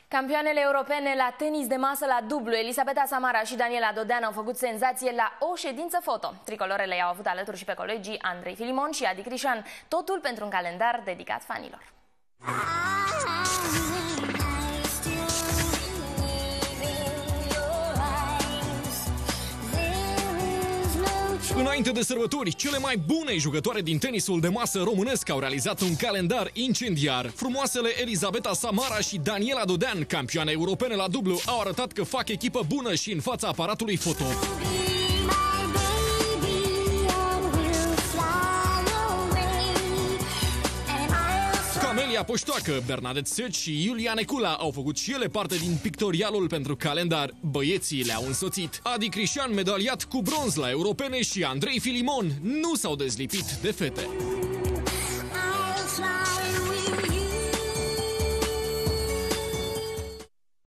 Campioanele europene la tenis de masă la dublu, Elisabeta Samara și Daniela Dodean au făcut senzație la o ședință foto. Tricolorele i-au avut alături și pe colegii Andrei Filimon și Adi Crișan, totul pentru un calendar dedicat fanilor. Înainte de sărbători, cele mai bune jucătoare din tenisul de masă românesc au realizat un calendar incendiar. Frumoasele Elisabeta Samara și Daniela Dodean, campioane europene la dublu, au arătat că fac echipă bună și în fața aparatului foto. Camelia Poștoacă, Bernadette Seci și Iulia Necula au făcut și ele parte din pictorialul pentru calendar. Băieții le-au însoțit. Adi Crișan, medaliat cu bronz la europene, și Andrei Filimon nu s-au dezlipit de fete.